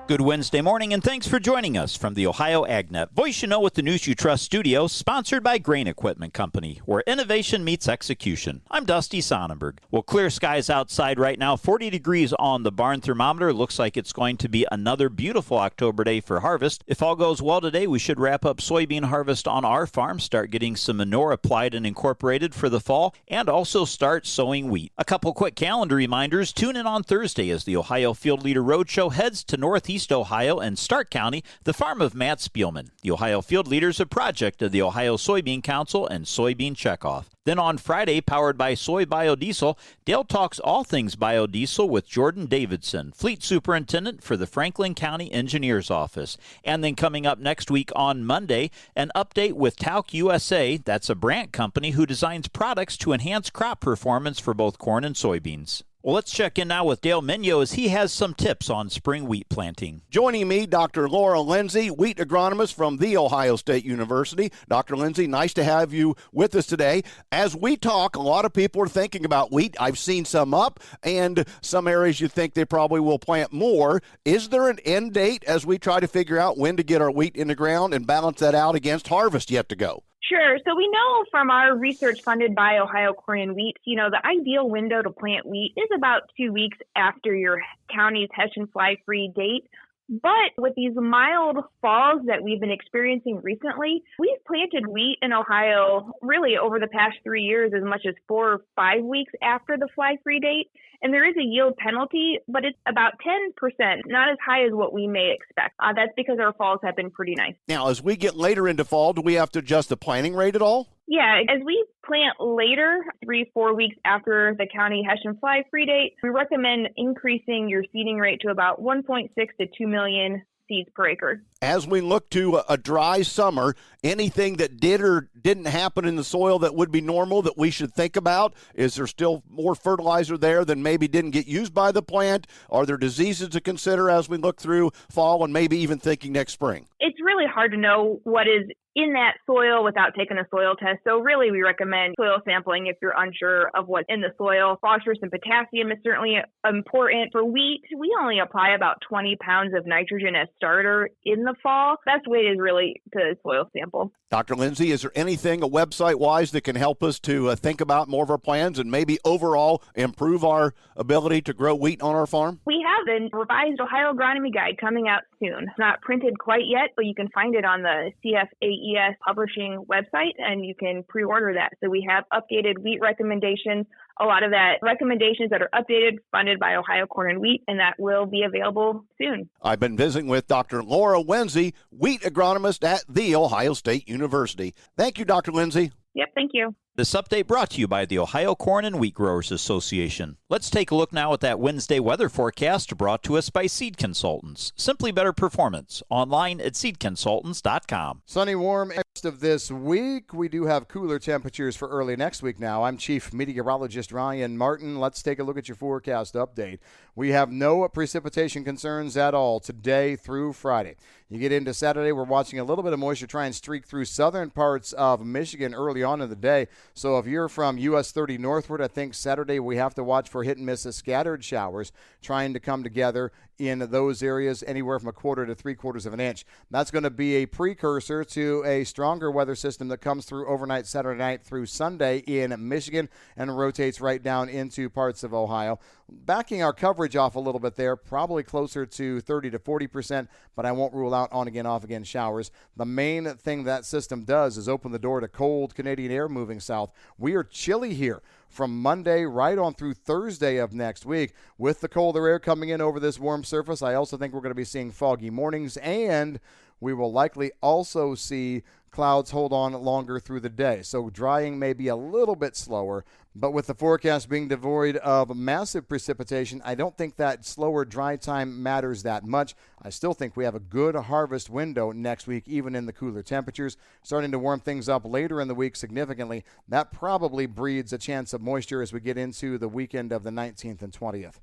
Good Wednesday morning, and thanks for joining us from the Ohio AgNet Voice You Know with the News You Trust studio, sponsored by Grain Equipment Company, where innovation meets execution. I'm Dusty Sonnenberg. Well, clear skies outside right now, 40 degrees on the barn thermometer. Looks like it's going to be another beautiful October day for harvest. If all goes well today, we should wrap up soybean harvest on our farm, start getting some manure applied and incorporated for the fall, and also start sowing wheat. A couple quick calendar reminders. Tune in on Thursday as the Ohio Field Leader Roadshow heads to Northeast Ohio and Stark County, the farm of Matt Spielman. The Ohio Field Leader is a project of the Ohio Soybean Council and Soybean Checkoff. Then on Friday, powered by Soy Biodiesel, Dale talks all things biodiesel with Jordan Davidson, Fleet Superintendent for the Franklin County Engineers Office. And then coming up next week on Monday, an update with Talc USA. That's a Brandt company who designs products to enhance crop performance for both corn and soybeans. Well, let's check in now with Dale Minyo as he has some tips on spring wheat planting. Joining me, Dr. Laura Lindsay, wheat agronomist from The Ohio State University. Dr. Lindsay, nice to have you with us today. As we talk, a lot of people are thinking about wheat. I've seen some up, and some areas you think they probably will plant more. Is there an end date as we try to figure out when to get our wheat in the ground and balance that out against harvest yet to go? Sure. So we know from our research funded by Ohio Corn and Wheat, the ideal window to plant wheat is about 2 weeks after your county's Hessian fly-free date. But with these mild falls that we've been experiencing recently, we've planted wheat in Ohio really over the past 3 years as much as 4 or 5 weeks after the fly-free date. And there is a yield penalty, but it's about 10%, not as high as what we may expect. That's because our falls have been pretty nice. Now, as we get later into fall, do we have to adjust the planting rate at all? Yeah, as we plant later, 3-4 weeks after the county Hessian fly-free date, we recommend increasing your seeding rate to about 1.6 to 2 million seeds per acre. As we look to a dry summer, anything that did or didn't happen in the soil that would be normal that we should think about? Is there still more fertilizer there than maybe didn't get used by the plant? Are there diseases to consider as we look through fall and maybe even thinking next spring? It's really hard to know what is in that soil without taking a soil test. So really we recommend soil sampling if you're unsure of what's in the soil. Phosphorus and potassium is certainly important. For wheat, we only apply about 20 pounds of nitrogen as starter in the fall. Best way is really to soil sample. Dr. Lindsay, is there anything website-wise that can help us to think about more of our plans and maybe overall improve our ability to grow wheat on our farm? We have a revised Ohio Agronomy Guide coming out soon. It's not printed quite yet, but you can find it on the CFAES publishing website, and you can pre-order that. So we have updated wheat recommendations, a lot of that recommendations that are updated, funded by Ohio Corn and Wheat, and that will be available soon. I've been visiting with Dr. Laura Lindsay, wheat agronomist at The Ohio State University. Thank you, Dr. Lindsay. Yep, thank you. This update brought to you by the Ohio Corn and Wheat Growers Association. Let's take a look now at that Wednesday weather forecast brought to us by Seed Consultants. Simply better performance. Online at seedconsultants.com. Sunny, warm rest of this week. We do have cooler temperatures for early next week now. I'm Chief Meteorologist Ryan Martin. Let's take a look at your forecast update. We have no precipitation concerns at all today through Friday. You get into Saturday, we're watching a little bit of moisture try and streak through southern parts of Michigan early on in the day. So if you're from US 30 northward, I think Saturday we have to watch for hit and miss scattered showers trying to come together in those areas, anywhere from 1/4 to 3/4 of an inch. That's going to be a precursor to a stronger weather system that comes through overnight Saturday night through Sunday in Michigan and rotates right down into parts of Ohio. Backing our coverage off a little bit there, probably closer to 30 to 40%, but I won't rule out on again, off again showers. The main thing that system does is open the door to cold Canadian air moving south. We are chilly here from Monday right on through Thursday of next week. With the colder air coming in over this warm surface, I also think we're going to be seeing foggy mornings, and we will likely also see clouds hold on longer through the day. So drying may be a little bit slower, but with the forecast being devoid of massive precipitation, I don't think that slower dry time matters that much. I still think we have a good harvest window next week, even in the cooler temperatures. Starting to warm things up later in the week significantly. That probably breeds a chance of moisture as we get into the weekend of the 19th and 20th.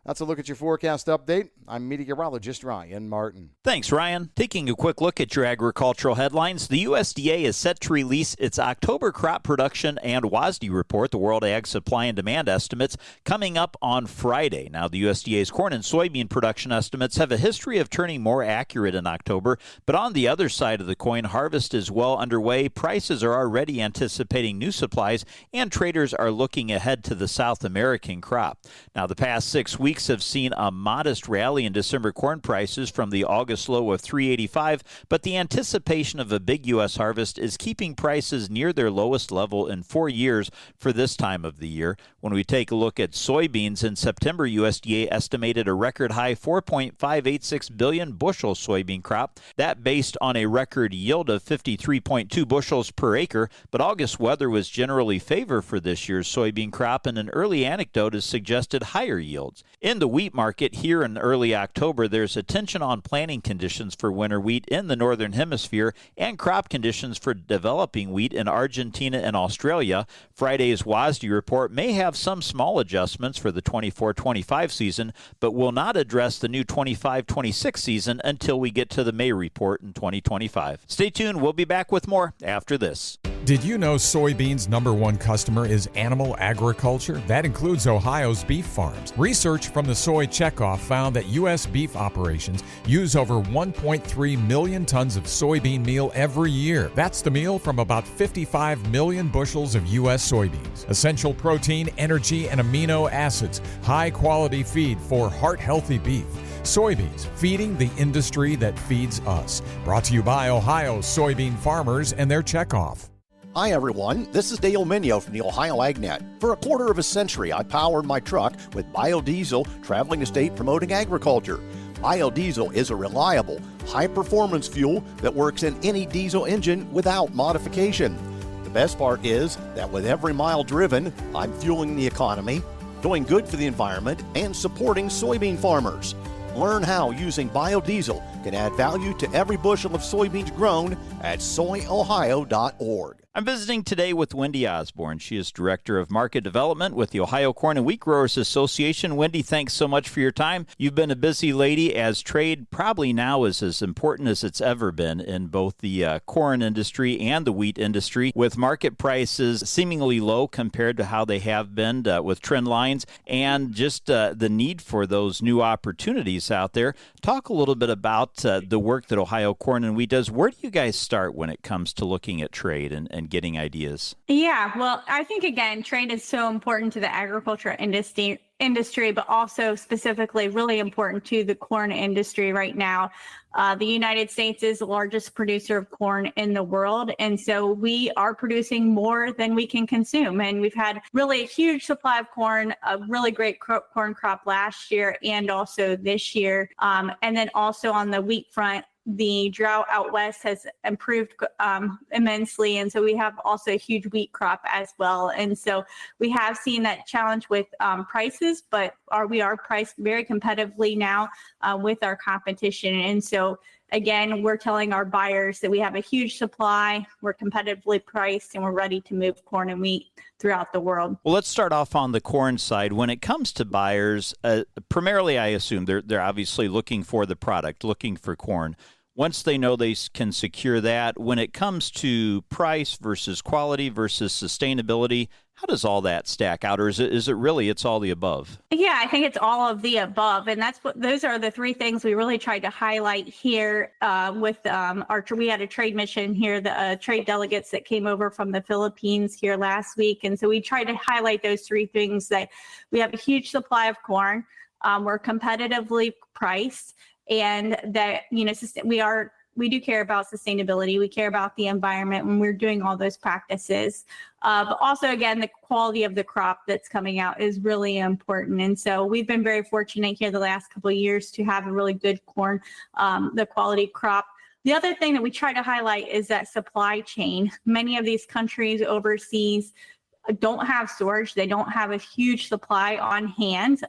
That's a look at your forecast update. I'm meteorologist Ryan Martin. Thanks, Ryan. Taking a quick look at your agricultural headlines, the USDA is set to release its October crop production and WASDE report, the World Ag Supply and Demand estimates, coming up on Friday. Now, the USDA's corn and soybean production estimates have a history of turning more accurate in October, but on the other side of the coin, harvest is well underway. Prices are already anticipating new supplies, and traders are looking ahead to the South American crop. Now, the past 6 weeks have seen a modest rally in December corn prices from the August low of $3.85, but the anticipation of a big U.S. harvest is keeping prices near their lowest level in 4 years for this time of the year. When we take a look at soybeans in September, USDA estimated a record high 4.586 billion bushel soybean crop. That based on a record yield of 53.2 bushels per acre, but August weather was generally favor for this year's soybean crop, and an early anecdote has suggested higher yields. In the wheat market here in early October, there's attention on planting conditions for winter wheat in the Northern Hemisphere and crop conditions for developing wheat in Argentina and Australia. Friday's WASDE report may have some small adjustments for the 24-25 season, but will not address the new 25-26 season until we get to the May report in 2025. Stay tuned. We'll be back with more after this. Did you know soybeans' number one customer is animal agriculture? That includes Ohio's beef farms. Research from the Soy Checkoff found that U.S. beef operations use over 1.3 million tons of soybean meal every year. That's the meal from about 55 million bushels of U.S. soybeans. Essential protein, energy, and amino acids. High-quality feed for heart-healthy beef. Soybeans, feeding the industry that feeds us. Brought to you by Ohio's soybean farmers and their checkoff. Hi everyone, this is Dale Minio from the Ohio AgNet. For a quarter of a century, I powered my truck with biodiesel, traveling the state promoting agriculture. Biodiesel is a reliable, high-performance fuel that works in any diesel engine without modification. The best part is that with every mile driven, I'm fueling the economy, doing good for the environment, and supporting soybean farmers. Learn how using biodiesel can add value to every bushel of soybeans grown at soyohio.org. I'm visiting today with Wendy Osborne. She is Director of Market Development with the Ohio Corn and Wheat Growers Association. Wendy, thanks so much for your time. You've been a busy lady, as trade probably now is as important as it's ever been in both the corn industry and the wheat industry, with market prices seemingly low compared to how they have been with trend lines, and just the need for those new opportunities out there. Talk a little bit about the work that Ohio Corn and Wheat does. Where do you guys start when it comes to looking at trade and getting ideas? Yeah, well, I think, again, trade is so important to the agriculture industry, but also specifically really important to the corn industry right now. The United States is the largest producer of corn in the world, and so we are producing more than we can consume. And we've had really a huge supply of corn, a really great corn crop last year and also this year. And then also on the wheat front, the drought out west has improved immensely. And so we have also a huge wheat crop as well. And so we have seen that challenge with prices, but we are priced very competitively now with our competition. And so again, we're telling our buyers that we have a huge supply, we're competitively priced, and we're ready to move corn and wheat throughout the world. Well, let's start off on the corn side. When it comes to buyers, primarily I assume they're obviously looking for the product, looking for corn. Once they know they can secure that, when it comes to price versus quality versus sustainability, how does all that stack out? Or is it really, it's all the above? Yeah, I think it's all of the above. And those are the three things we really tried to highlight here with we had a trade mission here, the trade delegates that came over from the Philippines here last week. And so we tried to highlight those three things: that we have a huge supply of corn, we're competitively priced, and that, we do care about sustainability. We care about the environment when we're doing all those practices. But also, again, the quality of the crop that's coming out is really important. And so we've been very fortunate here the last couple of years to have a really good corn, the quality crop. The other thing that we try to highlight is that supply chain. Many of these countries overseas don't have storage. They don't have a huge supply on hand.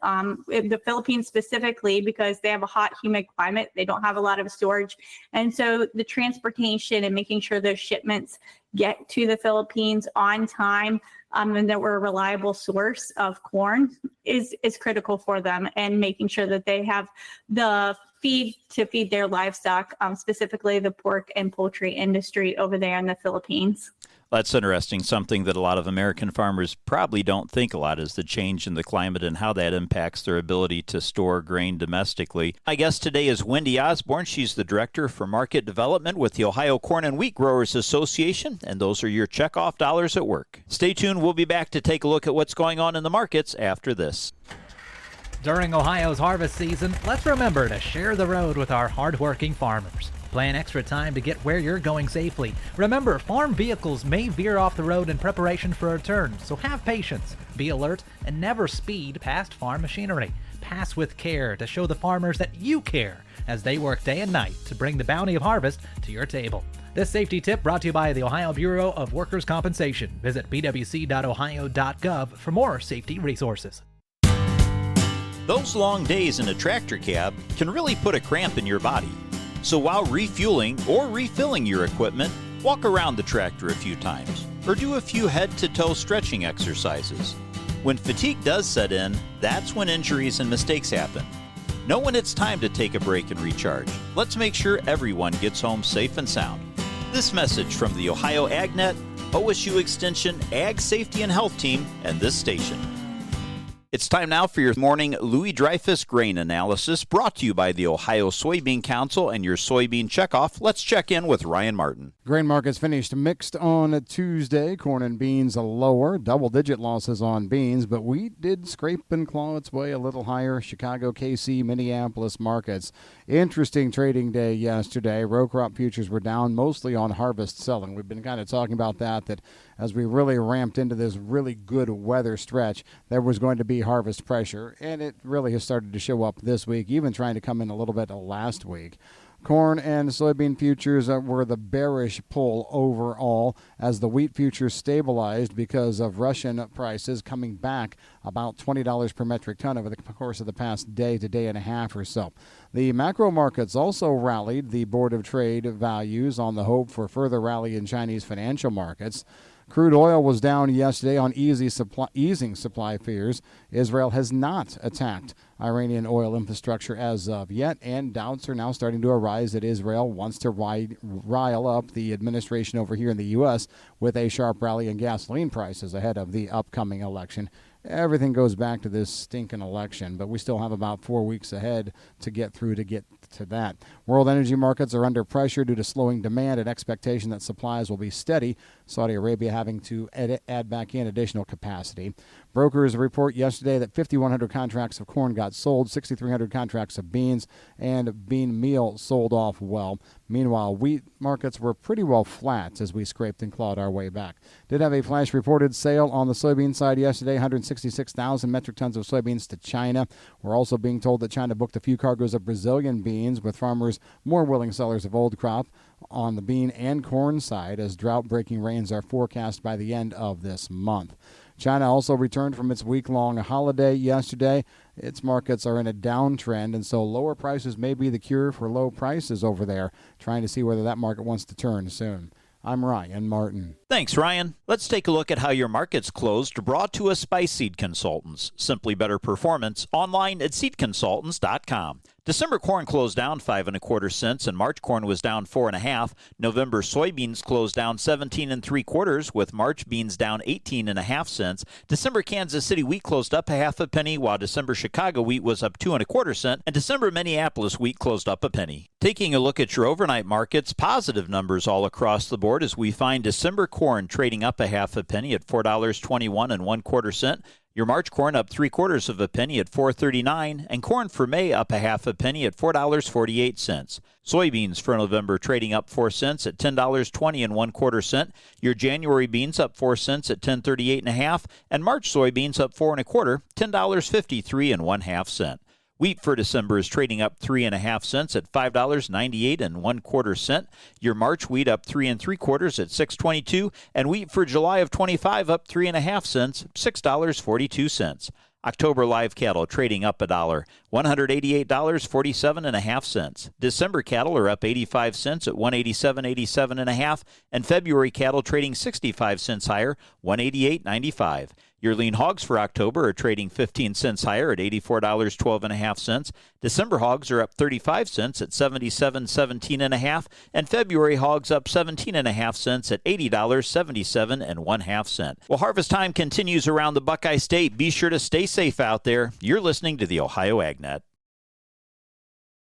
In the Philippines specifically, because they have a hot, humid climate, they don't have a lot of storage. And so the transportation and making sure those shipments get to the Philippines on time and that we're a reliable source of corn is critical for them, and making sure that they have the feed to feed their livestock, specifically the pork and poultry industry over there in the Philippines. That's interesting. Something that a lot of American farmers probably don't think a lot is the change in the climate and how that impacts their ability to store grain domestically. My guest today is Wendy Osborne. She's the Director for Market Development with the Ohio Corn and Wheat Growers Association, and those are your checkoff dollars at work. Stay tuned. We'll be back to take a look at what's going on in the markets after this. During Ohio's harvest season, let's remember to share the road with our hardworking farmers. Plan extra time to get where you're going safely. Remember, farm vehicles may veer off the road in preparation for a turn, so have patience, be alert, and never speed past farm machinery. Pass with care to show the farmers that you care as they work day and night to bring the bounty of harvest to your table. This safety tip brought to you by the Ohio Bureau of Workers' Compensation. Visit bwc.ohio.gov for more safety resources. Those long days in a tractor cab can really put a cramp in your body. So while refueling or refilling your equipment, walk around the tractor a few times or do a few head-to-toe stretching exercises. When fatigue does set in, that's when injuries and mistakes happen. Know when it's time to take a break and recharge. Let's make sure everyone gets home safe and sound. This message from the Ohio AgNet, OSU Extension, Ag Safety and Health Team, and this station. It's time now for your morning Louis Dreyfus grain analysis, brought to you by the Ohio Soybean Council and your soybean checkoff. Let's check in with Ryan Martin. Grain markets finished mixed on Tuesday. Corn and beans lower, double-digit losses on beans, but wheat did scrape and claw its way a little higher. Chicago, KC, Minneapolis markets. Interesting trading day yesterday. Row crop futures were down, mostly on harvest selling. We've been kind of talking about that as we really ramped into this really good weather stretch, there was going to be harvest pressure, and it really has started to show up this week, even trying to come in a little bit last week. Corn and soybean futures were the bearish pull overall as the wheat futures stabilized because of Russian prices coming back about $20 per metric ton over the course of the past day to day and a half or so. The macro markets also rallied the Board of Trade values on the hope for further rally in Chinese financial markets. Crude oil was down yesterday on easing supply fears. Israel has not attacked Iranian oil infrastructure as of yet, and doubts are now starting to arise that Israel wants to rile up the administration over here in the U.S. with a sharp rally in gasoline prices ahead of the upcoming election. Everything goes back to this stinking election, but we still have about 4 weeks ahead to get through to get to that. World energy markets are under pressure due to slowing demand and expectation that supplies will be steady, Saudi Arabia having to add back in additional capacity. Brokers report yesterday that 5,100 contracts of corn got sold, 6,300 contracts of beans, and bean meal sold off well. Meanwhile, wheat markets were pretty well flat as we scraped and clawed our way back. Did have a flash reported sale on the soybean side yesterday, 166,000 metric tons of soybeans to China. We're also being told that China booked a few cargoes of Brazilian beans, with farmers more willing sellers of old crop on the bean and corn side as drought-breaking rains are forecast by the end of this month. China also returned from its week-long holiday yesterday. Its markets are in a downtrend, and so lower prices may be the cure for low prices over there, trying to see whether that market wants to turn soon. I'm Ryan Martin. Thanks, Ryan. Let's take a look at how your markets closed, brought to us by Seed Consultants. Simply better performance, online at seedconsultants.com. December corn closed down 5 1/4 cents, and March corn was down 4 1/2. November soybeans closed down 17 3/4, with March beans down 18 1/2 cents. December Kansas City wheat closed up 1/2 penny, while December Chicago wheat was up 2 1/4 cents, and December Minneapolis wheat closed up a penny. Taking a look at your overnight markets, positive numbers all across the board as we find December corn trading up 1/2 penny at $4.21 1/4 cents. Your March corn up 3/4 penny at $4.39, and corn for May up 1/2 penny at $4.48. Soybeans for November trading up 4 cents at $10.20 1/4 cents. Your January beans up 4 cents at $10.38 1/2, and March soybeans up 4 1/4, $10.53 1/2 cents. Wheat for December is trading up 3.5 cents at $5.98 1/4. Your March wheat up 3 3/4 at $6.22, and wheat for July of 25 up 3.5 cents, $6.42. October live cattle trading up $1, $188.47.5. December cattle are up 85 cents at $187.87.5, and February cattle trading 65 cents higher, $188.95. Your lean hogs for October are trading 15 cents higher at $84.12.5. December hogs are up 35 cents at $77.17.5, and February hogs up 17.5 cents at $80.77.5. Well, harvest time continues around the Buckeye State. Be sure to stay safe out there. You're listening to the Ohio AgNet.